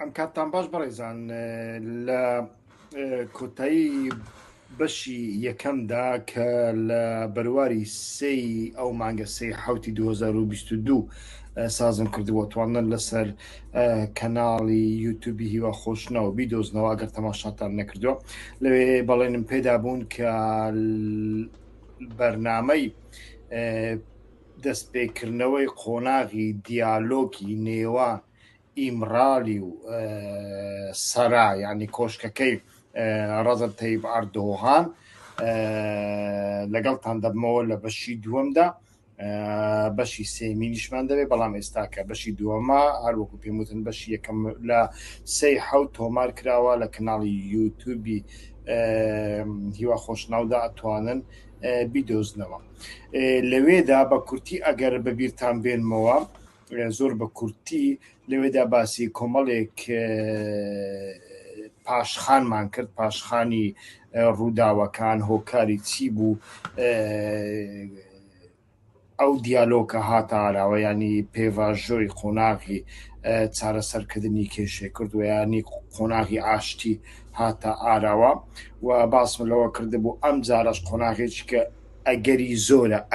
ئەم کاتتان باش بەڕێزان لە کۆتایی بەشی یەکەمدا کە لە بەرواری سێی ئەو مانگە سێ حوتی 2022 سازم کردووە توانن لەسەر کەناڵی یوتیوبی هیوا خۆشنەوە بیدۆزنەوە ئەگەر تەماشاتان نەکردووە لەوێ بەڵێنم پێدا بوون کە بەرنامەی دەستپێکردنەوەی قۆناغی دیالۆگی نێوان ئیمرالی و سەرا ینی کۆشکەکەی ڕەزب تەیب ئەردۆغان لەگەڵتان دەبمەوە لە بەشی دووەمدا بەشی سێمینیشمان دەبێت بەڵام ئێستاکە بەشی دووەمە هەروەکو پێموتن بەشی یەکەم لە سێ حەوت تۆمار کراوە لە کەناڵی یوتیوبی هیوا خۆشناودا ئەتوانن بیدۆزنەوە لەوێدا بە کورتی ئەگەر بەبییران بێنمەوە زۆر بە کورتی لەوێدا باسی کۆمەڵێک پاشخانمان کرد پاشخانی ڕووداوەکان هۆکاری چی بوو ئەو دیالۆکە هاتە ئاراوە ینی پێڤژۆی قۆناغی چارەسەرکردنی کێشێ کردووە ینی قۆناغی ئاشتی هاتە ئاراوە و باسم لەوە کرده بوو ئەم جارەش قۆناغێکی کە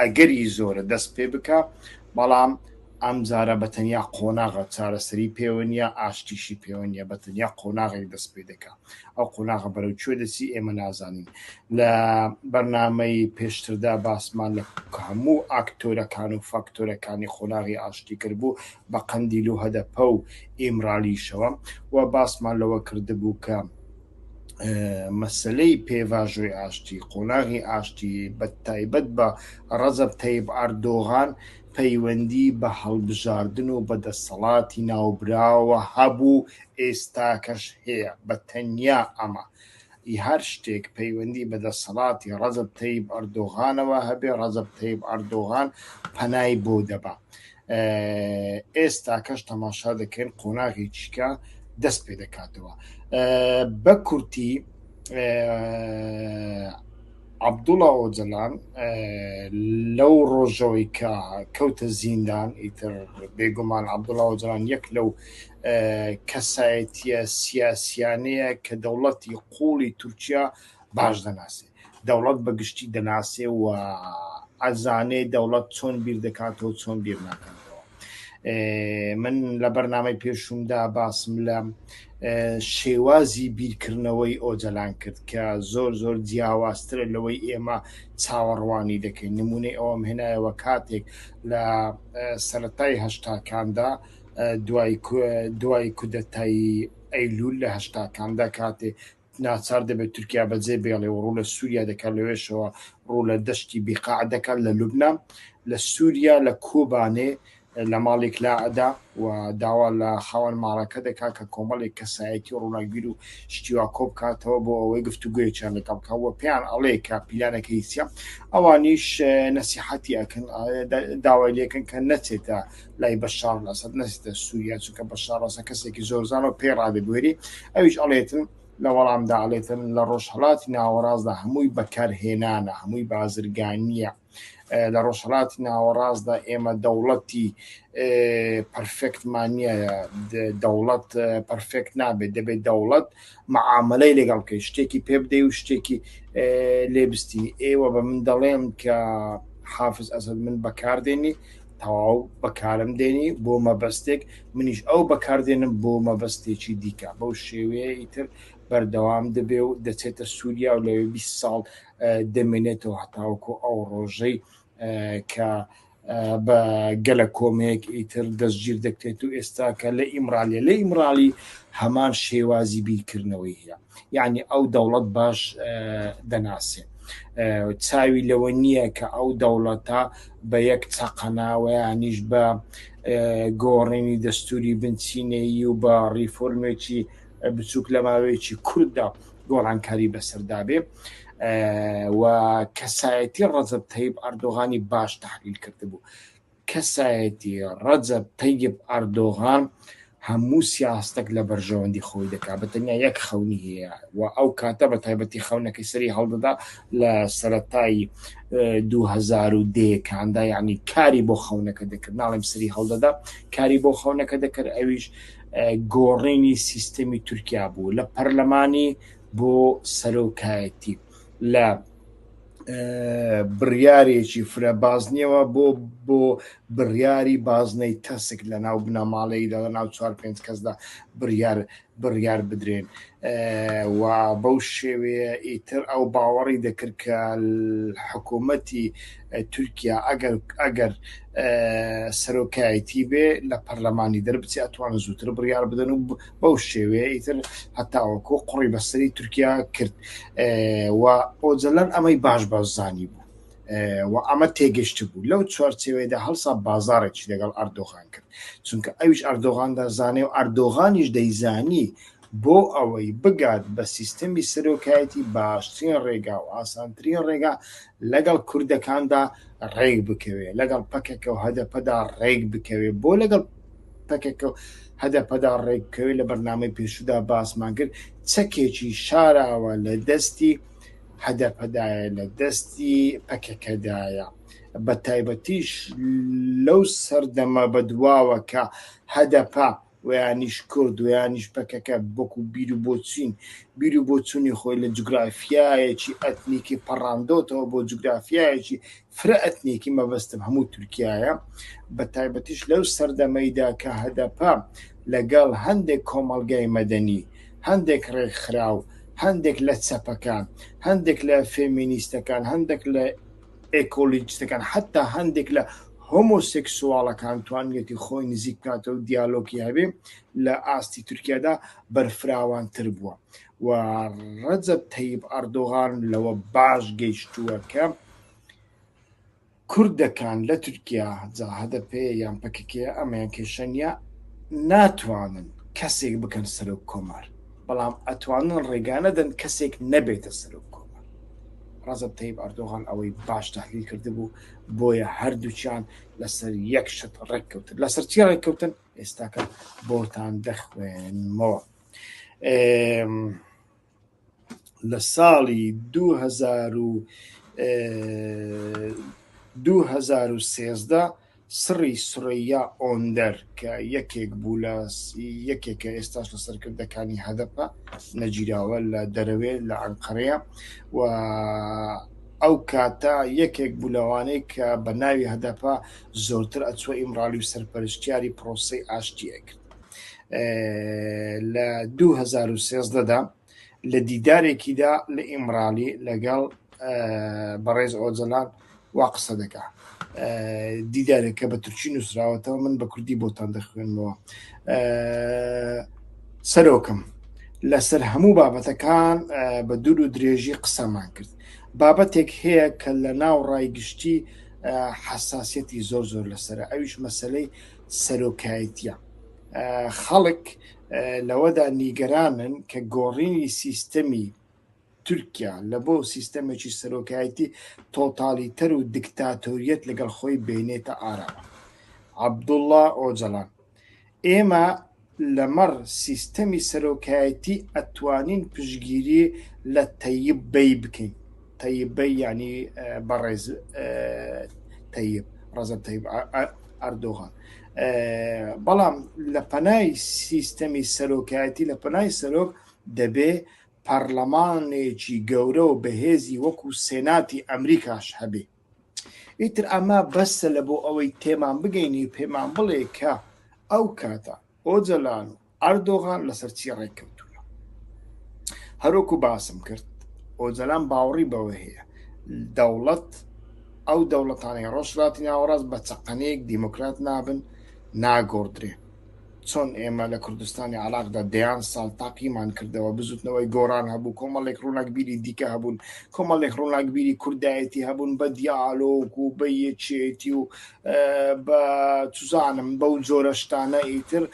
ئەگەری زۆرە دەست پێ بکە بەڵام ئەم جارە بەتەنیا قۆناغە چارەسەری پێوە نیە ئاشتیشی پێوە نیە بەتەنیا قۆناغێک دەست پێ دەکا ئەو قۆناغە بەرەو کوێ دەچی ئێمە نازانین لە بەرنامەی پێشتردا باسمان لە هەموو ئاکتۆرەکان و فاکتۆرەکانی قۆناغی ئاشتی کردبوو بە قەندیل و هەدەپە و ئیمرالیشەوە و باسمان لەوە کردبوو کە مەسلەی پێڤژۆی ئاشتی قۆناغی ئاشتی بە تایبەت بە ڕەزب تەیب ئەردۆغان پەیوەندی بە هەڵبژاردن و بەدەسەڵاتی ناوبراوە هەبوو ئێستاکەش هەیە بە تەنیا ئەمە هەر شتێک پەیوەندی بەدەسەڵاتی ڕەزب تەیب ئەردۆغانەوە هەبێ ڕەزب تەیب ئەردۆغان پەنای بۆ دەبا ئێستا کەش تەماشا دەکەین قۆناغی چیکە دەست پێ دەکاتەوە بە کورتی عەبدوڵڵا ئۆجەلان لەو ڕۆژەوەی کە کەوتە زیندان ئیتر بێگومان عەبدوڵڵا ئۆجەلان یەک لەو کەسایەتیە سیاسیانەیە کە دەوڵەتی قوڵی تورکیا باش دەناسێ دەوڵەت بەگشتی دەناسێ و ئەزانێ دەوڵەت چۆن بیر دەکاتەوە چۆن بیر ناکاتەوە من لە بەرنامەی پێشومدا باسم لە شێوازی بیرکردنەوەی ئۆجەلان کرد کە زۆر جیاوازترە لەوەی ئێمە چاوەڕوانی دەکەین نمونەی ئەوەم هێنایەوە کاتێک لە سەرەتای هەشتاکاندا دوای کودەتایی ئەیلول لە هەشتاکاندا کاتێ ناچار دەبێت تورکیا بەجێ بێڵێ و ڕوو لە سووریا دەکات لەوێشەوە ڕوو لە دەشتی بیقاع دەکات لە لوبنان لە سووریا لە کۆبانێ لە ماڵێک لا ئەدا و داوا لە خاوەن ماڵەکە دەکات کە کۆمەڵێک کەسایەتی و ڕووناکبیر و شتیوا کۆ بکاتەوە بۆ ئەوەی گفتوگویەکیان لەگەڵ بکەوە پێیان ئەڵێ کە پیلانەکە هیچە ئەوانیش نەسیحەتی ئەکەن داوای لێکن کە نەچێتە لای بەشار لەسەد نەچێتە سووریا چونکە بەشار ڕاستە کەسێکی زۆرزانەوە پێ ڕادەبوێری ئەویش ئەڵێتن لە وەڵامدا ئەڵێتن لە ڕۆژهەڵاتی ناوەڕاستدا هەمووی بەکارهێنانە هەمووی بازرگانیە لە ڕۆژهەڵاتی ناوەڕاستدا ئێمە دەوڵەتی پەرفێکتمان نییە دەوڵەت پەرفێکت نابێت دەبێت دەوڵەت مەعاملەی لەگەڵ بکەی شتێکی پێ بدەی و شتێکی لێبستی ئێوە بە من دەڵێم کە حافز ئەسەد من بەکاردێنی تەواو بەکارم دێنی بۆ مەبەستێک منیش ئەو بەکاردێنم بۆ مەبەستێکی دیکە بەو شێوەیە ئیتر بەردەوام دەبێ و دەچێتە سووریا و لەوێ 20 ساڵ دەمێنێتەوە هەتاوەکو ئەو ڕۆژەی کە بە گەلە کۆمەیەک ئیتر دەستگیر دەکرێت و ئێستا کە لە ئیمرالیە لە ئیمرالی هەمان شێوازی بیرکردنەوەی هەیە یعنی ئەو دەوڵەت باش دەناسێ چاوی لەوە نییە کە ئەو دەوڵەتە بە یەک چەقەناوە یانیش بە گۆڕینی دەستوری بنچینەیی و بە ڕیفۆرمێکی بچووک لە ماوەیەکی کوورتدا گۆڕانکاری بەسەردابێ و کەسایەتی ڕەزب تەیب ئەردۆغانی باش تحلیل کرده بوو کەسایەتی ڕەزب تەیب ئەردۆغان هەموو سیاستێک لە بەرژەوەندی خۆی دەکات بەتەنیا یەک خەونی هەیە و ئەو کاتە بە تایبەتی خەونەکەی سەری هەڵدەدا لە سەرەتای 2010کاندا یعنی کاری بۆ خەونەکە دەکرد ناڵێم سەری هەڵدەدا کاری بۆ خەونەکە دەکرد ئەویش گۆڕینی سیستەمی تورکیا بوو لە پەرلەمانی بۆ سەرۆکایەتی لە بڕیارێکی فرە بازنیەوە بۆ بڕیاری بازنەی تەسک لە ناو بنەماڵەیدا لە ناو 4-5 کەسدا بڕیار بدرێن و بەو شێوەیە ئیتر ئەو باوەڕی دەکرد کە حکوومەتی تورکیا ئەگەر سەرۆکایەتی بێ لە پەرلەمانی دەربچی ئەتوانە زووتر بڕیار بدەن و بەو شێوەیە ئیتر هەتاوەکۆ قوڕی بەسەری تورکیا کرد و ئۆجەلەن ئەمەی باش زانی بوو و ئەمە تێگەشت بوو لەو چوارچێوەیەدا هەڵسا بازارێکی لەگەڵ ئەردۆغان کرد چونکە ئەویش ئەردۆغان دەزانێ و ئەردۆغانیش دەیزانی بۆ ئەوەی بگات بە سیستەمی سەرۆکایەتی باشترین ڕێگا و ئاسانترین ڕێگا لەگەڵ کوردەکاندا ڕێک بکەوێ لەگەڵ پەکێکە و هەدەپەدا ڕێک بکەوێ بۆ لەگەڵ پەکێکە و هەدەپەدا ڕێک بکەوێ لە بەرنامەی پێشودا باسمان کرد چەکێکی شاراوە لە دەستی هەدەپەدایە لە دەستی پەکەکەدایە بە تایبەتیش لەو سەردەمە بەدواوە کە هەدەپا ویانیش کورد ویانیش پەکەکە بۆکو بیر و بۆچوونی خۆی لە جوگرافیایەکی ئەتنیکی پەڕاندۆتەوە بۆ جوگرافیایەکی فرە ئەتنیکی مەبەستم هەموو تورکیایە بە تایبەتیش لەو سەردەمەیدا کە هەدەپا لەگەڵ هەندێک کۆمەڵگای مەدەنی هەندێک ڕێکخراو هەندێک لە چەپەکان هەندێک لە فێمینیستەکان هەندێک لە ئێکۆلیجستەکان حتا هەندێک لە هۆمۆسێکسواڵەکان توانێتی خۆی نزیک بکاتەوە و دیالۆگی هەبێ لە ئاستی تورکیادا بەرفراوانتر بووە و ڕەجەب تەیب ئەردۆغان لەوە باش گەیشتووە کە کوردەکان لە تورکیا جا هەدەپێ یان پەکەکەیە ئەمەیان کێشەنیە ناتوانن کەسێک بکەن سەرۆک کۆمار بەڵام ئەتوانن ڕێگانەدەن کەسێک نەبێتە سەرۆک کۆمار ڕەجەب تەیب ئەردۆغان ئەوەی باش تەحلیل کردبوو بۆیە هەردووچیان لەسەر یەک شت ڕێککەوتن لەسەر چی ڕێککەوتن ئێستاکە بۆتان دەخوێنمەوە لە ساڵی 2013 سڕی سورەیا ئۆندەر کە یەکێک بوو لە یەکێکە ئێستاش لە سەرکردەکانی هەدەپە نەگیراوە لە دەرەوێت لە ئەنقەرەیە و ئەو کاتە یەکێک بوو لەوانەی کە بە ناوی هەدەپە زۆرتر ئەچوە ئیمرالی و سەرپەرشتیاری پرۆسەی ئاشتیە کرد لە 2013دا لە دیدارێکیدا لە ئیمرالی لەگەڵ بەڕێز ئۆجەلان وا قسە دەکات دیدارێکە بە تورکی نووسراوەتەوە من بە کوردی بۆتان دەخوێنمەوە سەرۆکم لەسەر هەموو بابەتەکان بە دوور و درێژی قسەمان کرد بابەتێک هەیە کە لە ناو ڕایگشتی حساسیەتی زۆر لەسرە ئەویش مەسەلەی سەرۆکایەتیە خەڵک لەوەدا نیگەرانن کە گۆڕینی سیستەمی تورکیا لە بۆ سیستەمێکی سەرۆکایەتی تۆتالیتەر و دیکتاتۆریەت لەگەڵ خۆی بینێتە ئاراوە عەبدوڵڵا ئۆجەلان ئێمە لەمەڕ سیستەمی سەرۆکایەتی ئەتوانین پشگیری لە تەیب بەی بکەین تەیب بەی ینی بەڕێز تەیب ڕەجەب تەیب ئەردۆغان بەڵام لە پەنای سیستەمی سەرۆکایەتی لە پەنای سەرۆک دەبێ پەرلەمانێکی گەورە و بەهێزی وەکو سێناتی ئەمریکاش هەبێ ئیتر ئەمە بەسە لە بۆ ئەوەی تێمان بگەینی پێمان بڵێ کە ئەو کاتە ئۆجەلان و ئەردۆغان لەسەر چی ڕێککەوتوونە هەروەکو باسم کرد ئۆجەلان باوەڕی بەوە هەیە دەوڵەت ئەو دەوڵەتانەی ڕۆژهەڵاتی ناوەڕاست بە چەقەنەیەک دیموکرات نابن ناگۆڕدرێ چۆن ئێمە لە کوردستانی عێراقدا دەیان ساڵ تاقیمان کردەوە بزوتنەوەی گۆڕان هەبوو کۆمەڵێک ڕووناکبیری دیکە هەبوون کۆمەڵێک ڕووناکبیری کوردایەتی هەبوون بە دیالۆگ و بە یەکێتی و بە توزانم بەو جۆرە شتانە ئیتر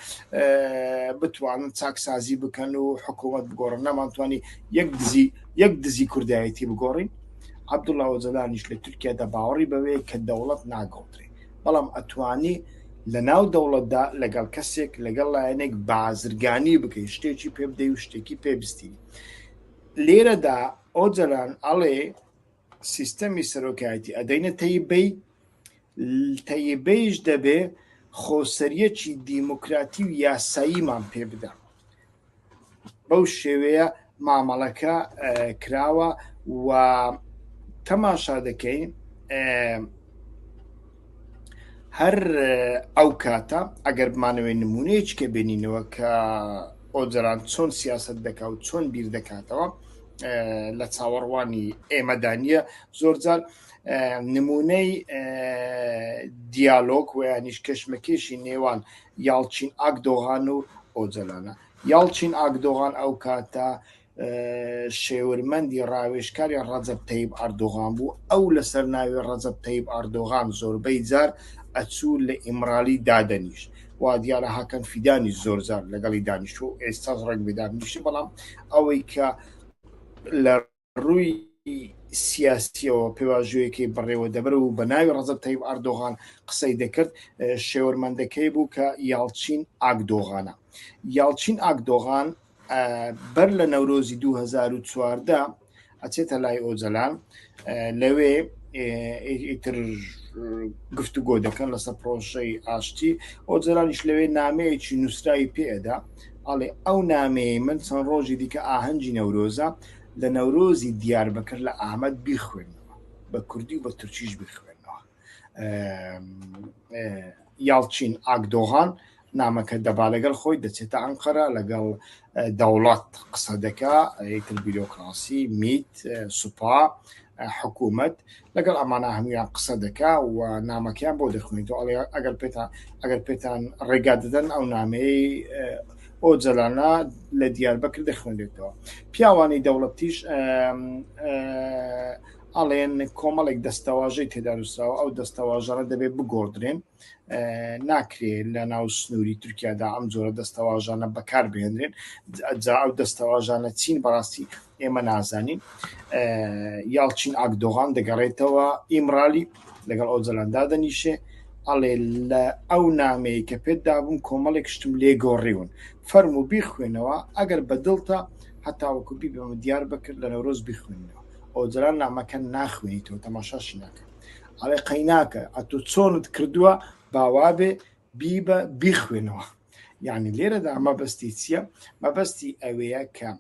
بتوانن چاکسازی بکەن و حکوومەت بگۆڕن نەمانتوانی یەک دزی کوردایەتی بگۆڕین عەبدوڵڵا ئۆجەلانیش لە تورکیادا باوەڕی بەوەیە کە دەوڵەت ناگۆڕدرێ بەڵام ئەتوانی لە ناو دەوڵەتدا لەگەڵ کەسێک لەگەڵ لایەنێک بازرگانی بکەیت شتێکی پێ بدەی و شتێکی پێبستی لێرەدا ئۆجەلان ئەڵێ سیستەمی سەرۆکایەتی ئەدەینە تەیبەیش دەبێ خۆسەریەکی دیموکراتی و یاساییمان پێ بدە بەو شێوەیە مامەڵەکە کراوە و تەماشا دەکەین هەر ئەو کاتە ئەگەر بمانەوەی نمونەیەک کە بینینەوە کە ئۆجەران چۆن سیاست دەکات و چۆن بیر دەکاتەوە لە چاوەڕوانی ئێمەدانیە زۆرجار نمونەی دیالۆگ و یانیش کەشمەکێشی نێوان یاڵچین ئاکدۆغان و ئۆجەلانە یاڵچین ئاکدۆغان ئەو کاتە شێورمەندی ڕاوێژکاری ڕەجەب تەیب ئەردۆغان بوو ئەو لەسەر ناوی ڕەجەب تەیب ئەردۆغان زۆربەی جار ئەچوو لە ئیمرالی دادەنیش وا دیارە هاکەن فیدانی زۆرجار لەگەڵی دانیشتوو ئێستا ڕێک بدانیشتی بەڵام ئەوەی کە لە ڕووی سیاسیەوە پێواژوەیەکی بڕێوە دەبەر و بە ناوی ڕەجەب تەیب ئەردۆغان قسەی دەکرد شێوەرمەندەکەی بوو کە یاڵچین ئاکدۆغانە یاڵچین ئاکدۆغان بەر لە نەورۆزی 2014 ئەچێتە لای ئۆجەلان لەوێ ئیتر گفتوگۆ دەکەن لەسەر پرۆژەی ئاشتی ئۆجەلانیش لەوێ نامەیەکی نووسراوی پێدا ئەڵێ ئەو نامەیە من چەند ڕۆژی دیکە ئاهەنگی نەورۆزە لە نەورۆزی دیاربەکر لە ئاحمەد بیخوێنەوە بە کوردی و بە تورکیش بیخوێنەوە یاڵچین ئاکدۆغان نامەکە دەبا لەگەڵ خۆی دەچێتە ئەنقەرە لەگەڵ دەوڵەت قسە دەکا ئیتر بیرۆکراسی میت سوپا حکوومەت لەگەڵ ئەمانە هەمویان قسە دەکا و نامەکەیان بۆ دەخوێنیتەوە ئەگەر پێتان ڕێگا دەدەن ئەو نامەی ئۆجەلانە لە دیاربەکر دەخوێنێتەوە پیاوانی دەوڵەتیش ئەڵێن کۆمەڵێک دەستەواژەی تێدا نووسراوە ئەو دەستەواژانە دەبێت بگۆڕدرێن ناکرێت لە ناو سنووری تورکیادا ئەم جۆرە دەستەواژانە بەکار بهێنرێن جا ئەو دەستەواژانە چین بەڕاستی ئێمە نازانین یاڵچین ئاکدۆغان دەگەڕێتەوە ئیمرالی لەگەڵ ئۆجەلاندا دەنیشێ ئەڵێ لە ئەو نامەیە کە پێت دابووم کۆمەڵێک شتم لێ گۆڕیون فەرم و بیخوێنەوە ئەگەر بەدڵتە هەتاوەکو بیبمە دیار بکرد لە نەورۆز بیخوێنەوە ئۆجەلان نامەکە ناخوێنیتەوە تەماشاشی ناکە ئەڵێ قەیناکە ئەتۆ چۆنت کردووە باوابێ بیبە بیخوێنەوە یعنی لێرەدا مەبەستی چییە مەبەستی ئەوەیە کە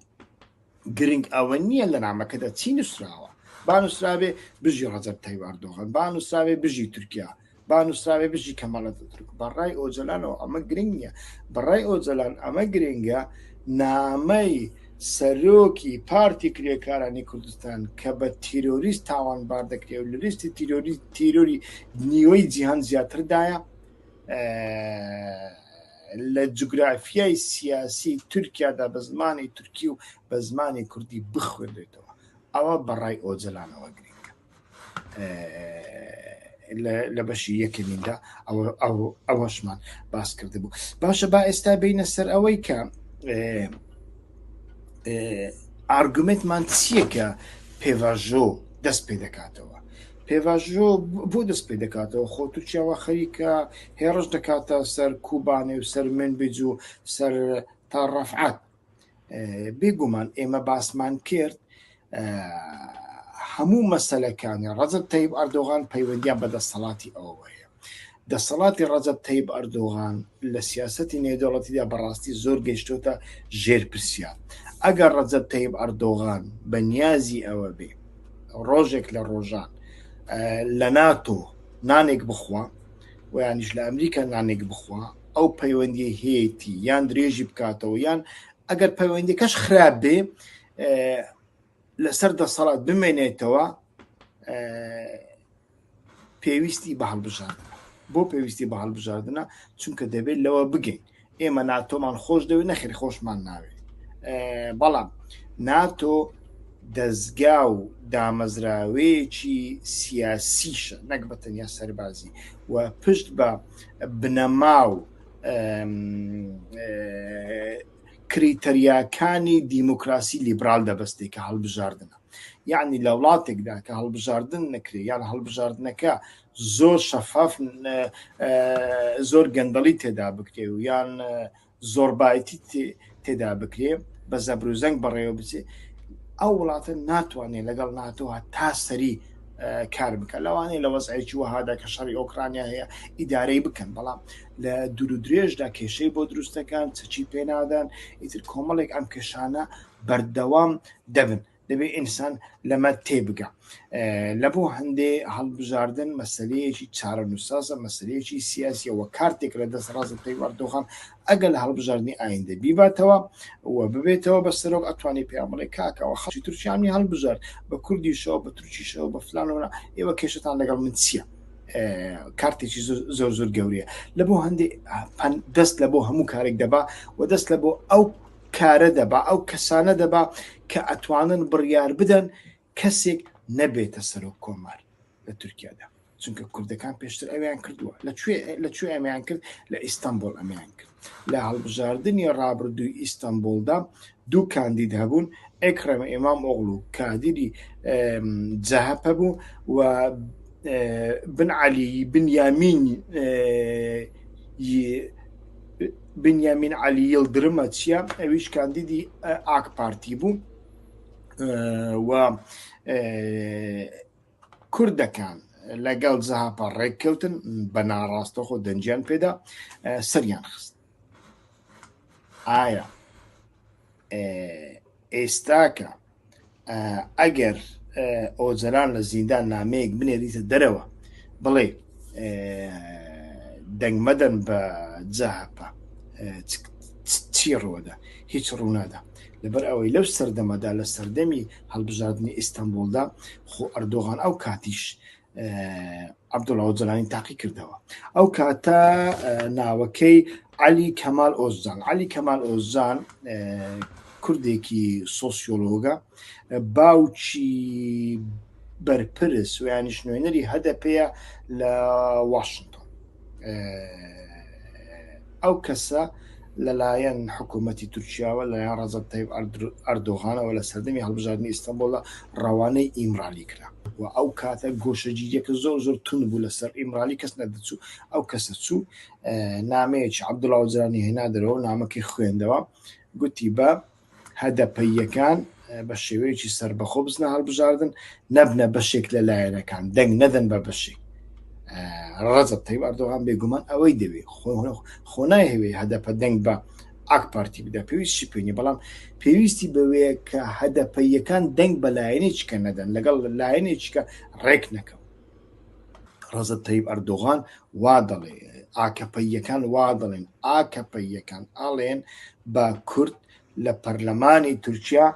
گرنگ ئەوە نییە لە نامەکەدا چی نووسراوە با نووسراوێ بژی ڕەجەب تەیب ئەردۆغان با نووسراوێ بژی تورکیا با نووسراوێ بژی کەماڵ ئەتاتورک بەڕای ئۆجەلانەوە ئەمە گرنگ نییە بەڕای ئۆجەلان ئەمە گرنگە نامەی سەرۆکی پارتی کرێکارانی کوردستان کە بە تیرۆریست تاوانبار دەکرێت و لە لیستی تیرۆری نیوەی جیهان زیاتردایە لە جوگرافیای سیاسی تورکیادا بە زمانی تورکی و بە زمانی کوردی بخوێنرێتەوە ئەوە بەڕای ئۆجەلانەوە گرنگە لە بەشی یەکەمیندا ئەوەشمان باس کرده بوو باشە با ئێستا بینە سەر ئەوەی کە ئارگومنتمان چییە کە پێڤژۆ دەست پێ دەکاتەوە پێڤژۆ بۆ دەست پێ دەکاتەوە خۆ تورکیاوە خەریکە هێڕش دەکاتە سەر کوبانێ و سەر منبج و سەر تا ڕەفعات بێگومان ئێمە باسمان کرد هەموو مەسەلەکانی ڕەجەب تەیب ئەردۆغان پەیوەندیان بە دەسەڵاتی ئەوەیە دەسەڵاتی ڕەجەب تەیب ئەردۆغان لە سیاسەتی نێودەوڵەتیدا بەڕاستی زۆر گەیشتۆتە ژێرپرسیار ئەگەر ڕەجەب تەیب ئەردۆغان بە نیازی ئەوە بێ ڕۆژێک لە ڕۆژان لە ناتۆ نانێک بخوا و یانیش لە ئەمریکا نانێک بخوا ئەو پەیوەندی هەیەی یان درێژی بکاتەوە یان ئەگەر پەیوەندیەکەش خراپ بێ لەسەر دەسەڵات بمێنێتەوە پێویستی بە هەڵبژاردنە بۆ پێویستی بە هەڵبژاردنە چونکە دەبێت لەوە بگەین ئێمە ناتۆمان خۆش دەوێت نەخێر خۆشمان ناوێت بەڵام ناتۆ دەستگا و دامەزراوەیەکی سیاسیشە نەک بە تەنیا سەربازی و پشت بە بنەما و کریتەریاکانی دیموکراسی لیبرال دەبەستێ کە هەڵبژاردنە یعنی لە وڵاتێکدا کە هەڵبژاردن نەکرێ یان هەڵبژاردنەکە زۆر شەفاف زۆر گەندەڵی تێدا بکرێ و یان زۆربایەتی تێدا بکرێ بە زەبروزەنگ بەڕێوە بچێ ئەو وڵاتە ناتوانێت لەگەڵ ناتۆها تا سەری کار بکە لەوانەیە لە وەزعێکی وەهادا کە شەڕی ئۆکرانیا هەیە ئیدارەی بکەن بەڵام لە دوور و درێژدا کێشەی بۆ دروستەکان چەچی پێنادان ئیتر کۆمەڵێک ئەم کێشانە بەردەوام دەبن دەبێ ئینسان لەمە تێبگە لە بۆ هەندێ هەڵبژاردن مەسلەیەکی چارە نووساسە مەسلەیەکی سیاسیەوە کارتێک لە دەست ڕازتی وەردۆخان ئەگەر لە هەڵبژاردننی ئایندە بیباتەوە و ببێتەوە بە سەرۆک ئەتوانی پێمەڵی کاکەوە خەڵکی تورکیانی هەڵبژار بە کوردیشەوە بە تورکیشەوە بە فلانەوە ئێوە کێشتان لەگەڵ من چییە کارتێکی زۆر زۆر گەورەیە لە بۆ هەندێک دەست لە بۆ هەموو کارێک دەبا و دەست لە بۆ ئەو کارە دەبا ئەو کەسانە دەبا کە ئەتوانن بڕیار بدەن کەسێک نەبێتە سەرۆک کۆمار لە تورکیادا چونکە کوردەکان پێشتر ئەویان کردووە لەکوێ ئەمیان کرد لە ئیستانبول ئەمیان کرد لە هەڵبژاردننی ڕابردووی ئیستانبولدا دوو کاندید هەبوون ئەکرەمە ئێمام ئۆغڵو کادیری جەهەپە بوو و بن علی بنیامین علی یڵدرمە چیە ئەویش کاندیدی ئاک پارتی بوو و کوردەکان لەگەڵ جەهاپە ڕێککەوتن بە ناڕاستە خۆ دەنجیان پێدا سەریان خست ئایا ئێستاکە ئەگەر ئۆجەران لە زیندان نامەیەک بنێریتە دەرەوە بڵێ دەنگمەدەن بە جەهاپە چی ڕۆدا هیچ ڕوونادا لەبەر ئەوەی لەو سەردەمەدا لە سەردەمی هەڵبژاردننی ئیستانبولدا خۆ ئەردۆغان ئەو کاتیش عەبدوڵڵا ئۆجەلانی تاقی کردەوە ئەو کاتە ناوەکەی عەلی کەمال ئۆزان عەلی کەمال ئۆزان کوردێکی سۆسیۆلۆگە باوکی بەرپرس و یانیش نوێنەری هەدەپەیە لە واشنگتن ئەو کەسە لەلایەن حکوومەتی تورکیاوە لەلایەن ڕەجەب تایب ئەردۆغانەوە لە سەردەمی هەڵبژاردننی ئیستانبولدا ڕەوانەی ئیمرالی کرا و ئەو کاتە گۆشەگیریەکە زۆر زۆر تون بوو لەسەر ئیمرالی کەس نەدەچوو ئەو کەسە چوو نامەیەکی عەبدوڵڵا ئۆجەلانی هێنا دەرەوە نامەکەی خوێندەوە گوتی بە هەدەپەیەکان بە شێوەیەکی سەربەخۆ بزنە هەڵبژاردن نەبنە بەشێک لە لایەنەکان دەنگ نەدەن بە بەشێک ڕەجەب تایب ئەردۆغان بێگومان ئەوەی دەوێت خۆ نایهەوێ هەدەپە دەنگ بە ئاک پارتی بدە پێویستی پێنی بەڵام پێویستی بەوەیە کە هەدەپەیەکان دەنگ بە لایەنێکیکە نەدەن لەگەڵ لایەنێکیکە ڕێک نەکەون ڕەجەب تایب ئەردۆغان وا دەڵێ ئاکەپەیەکان وا دەڵێن ئاکەپەیەکان ئاڵێن بە کورد لە پەرلەمانی تورکیا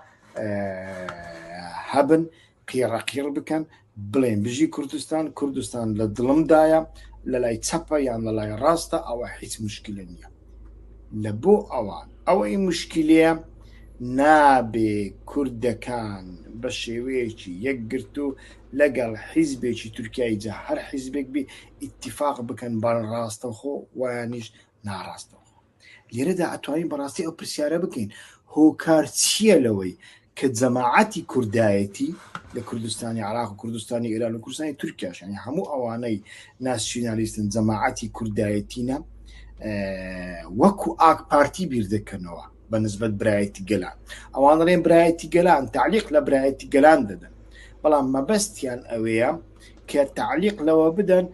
هەبن قیڕەقیر بکەن بڵێن بژی کوردستان لە دڵمدایە لە لای چەپە یان لە لای ڕاستە ئەوە هیچ مشکلە نییە لە بۆ ئەوان ئەوەی مشکلەیە نابێ کوردەکان بە شێوەیەکی یەکگرت و لەگەڵ حیزبێکی تورکیای جا هەر حیزبێک بێ ئیتیفاق بکەن بە ڕاستەخۆ وایانیش ناڕاستەخۆ لێرەدا ئەتوانین بەڕاستی ئەو پرسیارە بکەین هۆکار چییە لەوەی کە جەماعەتی کوردایەتی لە کوردستانی عراق و کوردستانی ئێران و کوردستانی تورکیاشانی هەموو ئەوانەی ناسیۆنالیستن جەماعەتی کوردایەتینە وەکو ئاک پارتی بیر دەکەنەوە بە نسبەت برایەتی گەلان ئەوان دەڵێن برایەتی گەلان تعلیق لە برایەتی گەلان دەدەن بەڵام مەبەستیان ئەوەیە کە تعلیق لەوە بدەن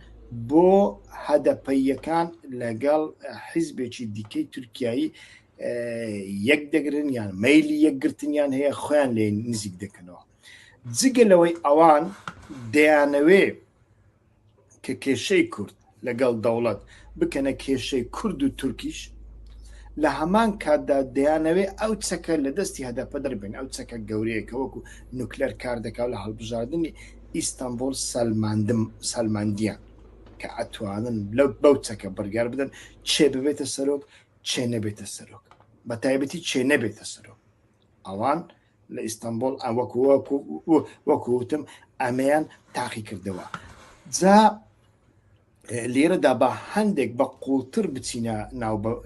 بۆ هەدەپەیەکان لەگەڵ حیزبێکی دیکەی تورکیایی یەک دەگرن یان مەیلی یەکگرتنیان هەیە خۆیان لێ نزیک دەکەنەوە جگە لەوەی ئەوان دەیانەوێ کە کێشەی کورد لەگەڵ دەوڵەت بکەنە کێشەی کورد و تورکیش لە هەمان کاتدا دەیانەوێ ئەو چەکە لە دەستی هەدەپە دەربێن ئەو چەکە گەورەیەکە وەکو نوکلەر کار دەکات لە هەڵبژاردننی ئیستانبول سەلماندیان کە ئەتوانن بەو چەکە بڕیار بدەن چێ ببێتە سەرۆک چێ نەبێتە سەرۆک بە تایبەتی چێ نەبێتە سەرۆک ئەوان لە ئیستانبول وەکوتم ئەمەیان تاقی کردەوە جا لێرەدا بە هەندێک بە قوڵتر بچینە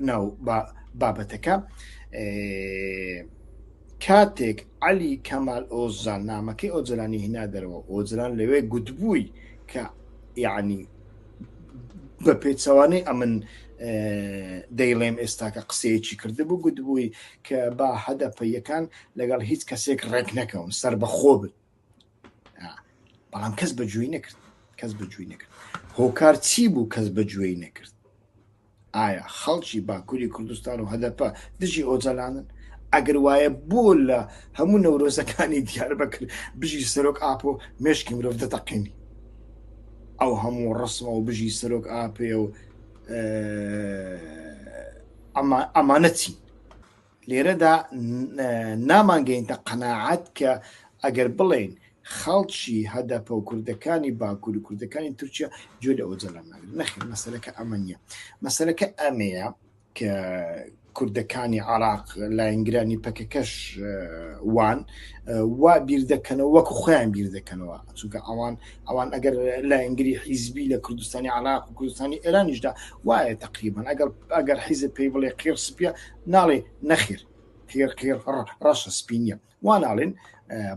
ناو بابەتەکە کاتێک عەلی کەمال ئۆزان نامەکەی ئۆجەلانی هێنا دەرەوە ئۆجەلان لەوێ گوتبووی کە یعنی بە پێچەوانەی ئەمن دەیڵێم ئێستا کە قسەیەکی کردبوو گوتبووی کە با هەدەپەیەکان لەگەڵ هیچ کەسێک ڕێک نەکەون سەر بەخۆ بن، بەڵام کەس بەگوێی نەکرد، کەس بەگوێی نەکرد. هۆکار چی بوو کەس بەگوێی نەکرد؟ ئایا خەڵکی باکووری کوردستان و هەدەپە دژی ئۆجەلانن؟ ئەگەر وایە بۆ لە هەموو نەورۆزەکانی دیاربەکر بژی سەرۆک ئاپۆ مێشکی مرۆڤ دەتەقێنی، ئەو هەموو ڕسمە و بژی سەرۆک ئاپێ و ئەمانە چین؟ لێرەدا نامانگەینتە قەناعەت کە ئەگەر بڵێن خەڵکی هەدەپە و کوردەکانی باکوور و کوردەکانی تورکیا گوێ لە ئۆجەلان ناگرن. نەخێر، مەسەلەکە ئەمە نییە. مەسەلەکە ئەمەیە کە کوردەکانی عراق لایەنگرانی پەکەکەش وان وا بیر دەکەنەوە وەکو خۆیان بیر دەکەنەوە، چونکە ئەوان ئەگەر لایەنگری حیزبی لە کوردستانی عراق و کوردستانی ئێرانیشدا وایە تقریبان ئەگەر حیزب پێی بڵێ قیر سپیە ناڵێ نەخێر، قیر ڕەشە سپی نییە، وا ناڵێن.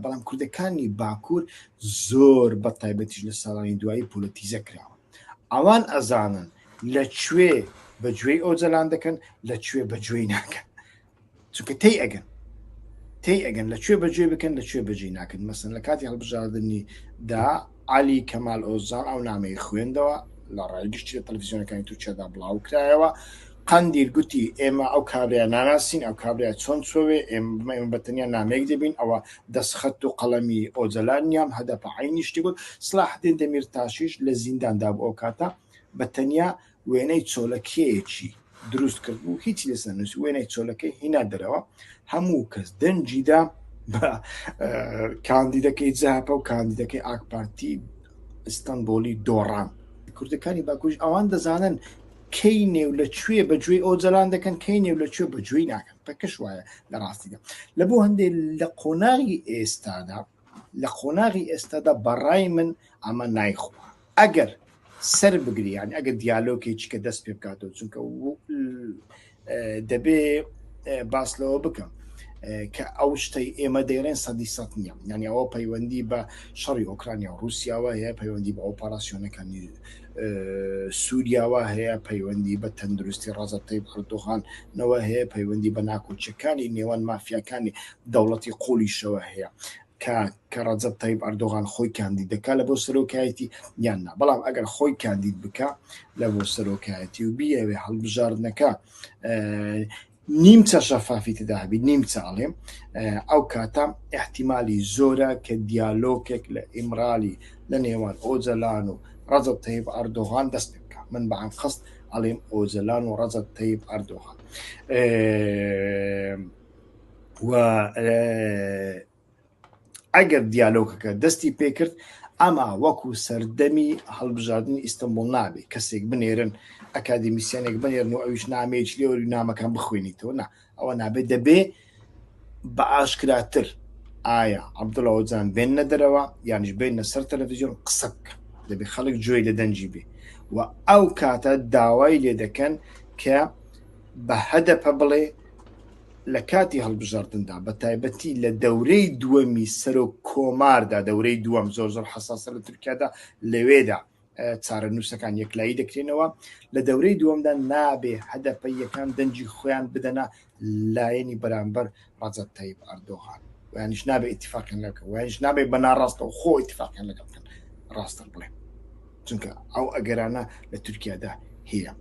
بەڵام کوردەکانی باکوور زۆر بە تایبەتیش لە ساڵانی دوایی پۆلەتیزە کراوە. ئەوان ئەزانن لەکوێ بەگوێی ئۆجەلان دەکەن، لەکوێ بەگوێی ناکەن، چونکە تێی ئەگەن لەکوێ بەگوێ بکەن، لەکوێ بەجێ ناکەن. مەسەن لە کاتی هەڵبژاردننی دا عەلی کەمال ئۆزان ئەو نامەی خوێندەوە لە ڕایگەشتی تەلەڤیزیۆنەکانی تورکیادا بڵاو کرایەوە. قەندیر گوتی ئێمە ئەو کابرا ناناسین، ئەو کابرا چۆن چۆوێ، ئێمە بەتەنیا نامەیەک دەبین، ئەوە دەستخەت و قەڵەمی ئۆجەلان نیام هەدەپە عینیشتی گوت. سلاحدین دەمیرتاشیش لە زینداندا بوو ئەو کاتە بەتەنیا وێنەی چۆلەکەیەکی دروست کرد بوو، هیچی لەسەر نووسی، وێنەی چۆلەکەی هینا دەرەوە. هەموو کەس دەنجیدا بە کاندیدەکەی جاپە و کاندیدەکەی ئاک پارتی ئیستانبولی دۆڕان. کوردەکانی باکوور ئەوان دەزانن کەی نێو لەکوێ بەگوێی ئۆجەلان دەکەن، کەی نێو لەکوێ بەگوێی ناکەن. پەکەش وایە لە ڕاستیدا. لە بۆ هەندێک لە قۆناغی ئێستادا بەڕای من ئەمە نایخوا. ئەگەر سەر بگری، یعنی ئەگەر دیالۆگێکی کە دەست پێ بکاتەوە، چونکە دەبێ باس لەوە بکەم کە ئەو شتەی ئێمە دەیڵێن 100% نییە. یعنی ئەوە پەیوەندی بە شەڕی ئۆکرانیا و رووسیاوە هەیە، پەیوەندی بە ئۆپەراسیۆنەکانی سووریاوە هەیە، پەیوەندی بە تەندروستی ڕەجەب تەیب ئەردۆغانەوە هەیە، پەیوەندی بە ناکۆچەکانی نێوان مافیاکانی دەوڵەتی قوڵیشەوە هەیە کە ڕەجەب تەیب ئەردۆغان خۆی کاندید دەکات لە بۆ سەرۆکایەتی یان نا. بەڵام ئەگەر خۆی کاندید بکە لە بۆ سەرۆکایەتی و بیەوێ هەڵبژاردنەکە نیمچە شەفافی تێدا هەبێت، نیمچە ئەڵێم، ئەو کاتە احتیمالی زۆرە کە دیالۆگێک لە ئیمرالی لە نێوان ئۆجەلان و ڕەجەب تەیب ئەردۆغان دەست پێ بکات. من بەعام خەست ئەڵێم ئۆجەلان و ڕەجەب تەیب ئەردۆغان. و ئەگەر دیالۆگەکە دەستی پێکرد، ئەما وەکو سەردەمی هەڵبژاردننی ئیستانبول نابێت کەسێک بنێرن، ئەکادمیسیانێک بنێرن و ئەویش نامەیەکی لێوەری نامەکان بخوێنیتەوە. نا، ئەوە نابێت. دەبێ بە ئاشکراتر ئایا عەبدوڵڵا ئۆجان بێنە دەرەوە یانیش بێنە سەر تەلەڤیزیۆن قسە بکە، دەبێت خەڵک گوێی لە دەنجی بێ. و ئەو کاتە داوای لێ دەکەن کە بە هەدەپە بڵێ لە کاتی هەڵبژاردندا بە تایبەتی لە دەورەی دووەمی سەرۆک کۆماردا، دەورەی دووەم زۆر حەساسە لە تورکیادا، لەوێدا چارە نووسەکان یەکلایی دەکرێنەوە. لە دەورەی دووەمدا نابێ هەدەپەیەکان دەنجی خۆیان بدەنە لایەنی بەرامبەر ڕەجەب تەیب ئەردۆغان، ویانیش نابێ ئیتیفاقیان لەکە، ویانیش نابێ بە ناڕاستەوە خۆ ئیتیفاقیان لەگەڵ بکەن، ڕاستە بڵێ، چونکە ئەو ئەگەرانە لە تورکیادا هەیە.